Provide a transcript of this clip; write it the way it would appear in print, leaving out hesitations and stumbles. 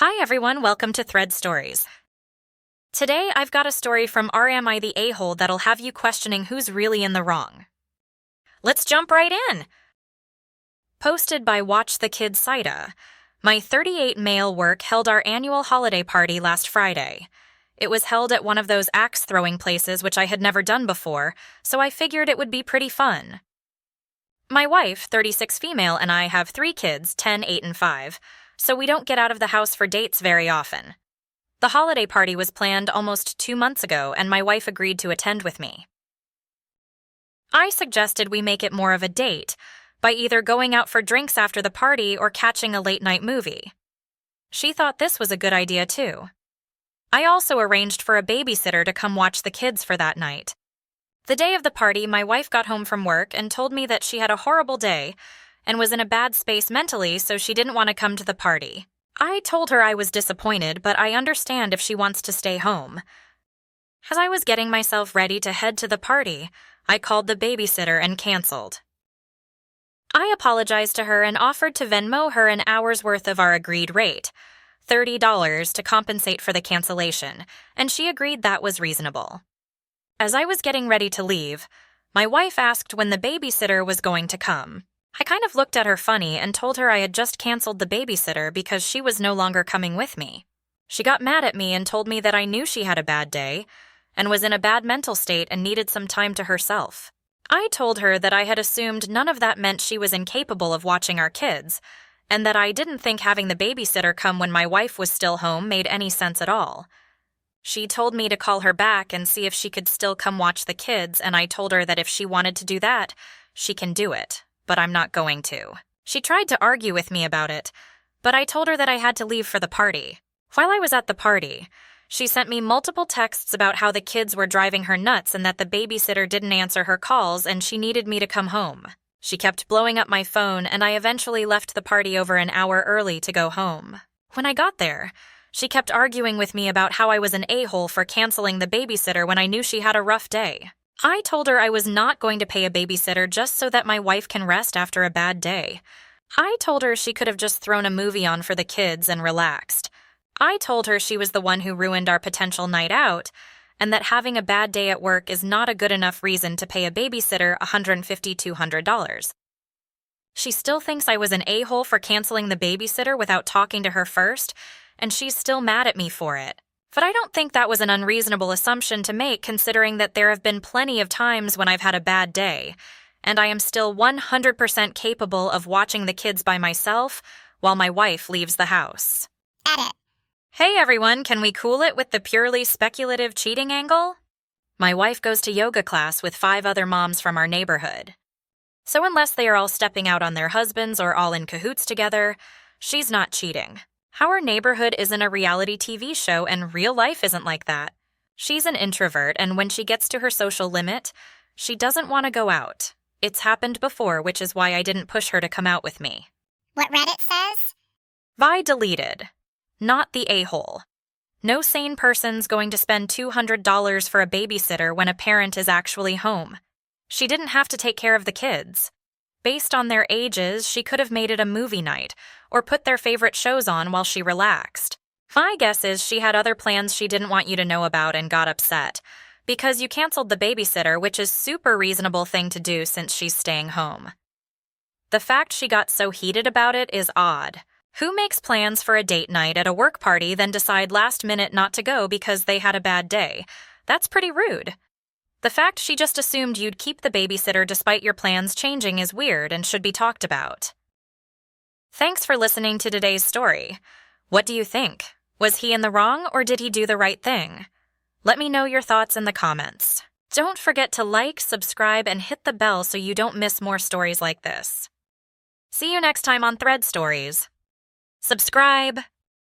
Hi everyone, welcome to Thread Stories. Today I've got a story from AmItheAhole that'll have you questioning who's really in the wrong. Let's jump right in! Posted by watchthekidsaita, my 38 male work held our annual holiday party last Friday. It was held at one of those axe-throwing places which I had never done before, so I figured it would be pretty fun. My wife, 36 female, and I have 3 kids, 10, 8, and 5, so we don't get out of the house for dates very often. The holiday party was planned almost 2 months ago, and my wife agreed to attend with me. I suggested we make it more of a date, by either going out for drinks after the party or catching a late-night movie. She thought this was a good idea too. I also arranged for a babysitter to come watch the kids for that night. The day of the party, my wife got home from work and told me that she had a horrible day and was in a bad space mentally, so she didn't want to come to the party. I told her I was disappointed, but I understand if she wants to stay home. As I was getting myself ready to head to the party, I called the babysitter and canceled. I apologized to her and offered to Venmo her an hour's worth of our agreed rate, $30 to compensate for the cancellation, and she agreed that was reasonable. As I was getting ready to leave, my wife asked when the babysitter was going to come. I kind of looked at her funny and told her I had just canceled the babysitter because she was no longer coming with me. She got mad at me and told me that I knew she had a bad day and was in a bad mental state and needed some time to herself. I told her that I had assumed none of that meant she was incapable of watching our kids, and that I didn't think having the babysitter come when my wife was still home made any sense at all. She told me to call her back and see if she could still come watch the kids, and I told her that if she wanted to do that, she can do it, but I'm not going to. She tried to argue with me about it, but I told her that I had to leave for the party. While I was at the party, she sent me multiple texts about how the kids were driving her nuts and that the babysitter didn't answer her calls and she needed me to come home. She kept blowing up my phone, and I eventually left the party over an hour early to go home. When I got there, she kept arguing with me about how I was an a-hole for canceling the babysitter when I knew she had a rough day. I told her I was not going to pay a babysitter just so that my wife can rest after a bad day. I told her she could have just thrown a movie on for the kids and relaxed. I told her she was the one who ruined our potential night out, and that having a bad day at work is not a good enough reason to pay a babysitter $150–200. She still thinks I was an a-hole for canceling the babysitter without talking to her first, and she's still mad at me for it. But I don't think that was an unreasonable assumption to make, considering that there have been plenty of times when I've had a bad day, and I am still 100% capable of watching the kids by myself while my wife leaves the house. Edit. Hey everyone, can we cool it with the purely speculative cheating angle? My wife goes to yoga class with 5 other moms from our neighborhood. So unless they are all stepping out on their husbands or all in cahoots together, she's not cheating. Our neighborhood isn't a reality TV show, and real life isn't like that. She's an introvert, and when she gets to her social limit, she doesn't want to go out. It's happened before, which is why I didn't push her to come out with me. What Reddit says? Vi deleted. Not the a-hole. No sane person's going to spend $200 for a babysitter when a parent is actually home. She didn't have to take care of the kids. Based on their ages, she could have made it a movie night or put their favorite shows on while she relaxed. My guess is she had other plans she didn't want you to know about and got upset because you canceled the babysitter, which is super reasonable thing to do since she's staying home. The fact she got so heated about it is odd. Who makes plans for a date night at a work party then decide last minute not to go because they had a bad day? That's pretty rude. The fact she just assumed you'd keep the babysitter despite your plans changing is weird and should be talked about. Thanks for listening to today's story. What do you think? Was he in the wrong or did he do the right thing? Let me know your thoughts in the comments. Don't forget to like, subscribe, and hit the bell so you don't miss more stories like this. See you next time on Thread Stories. Subscribe!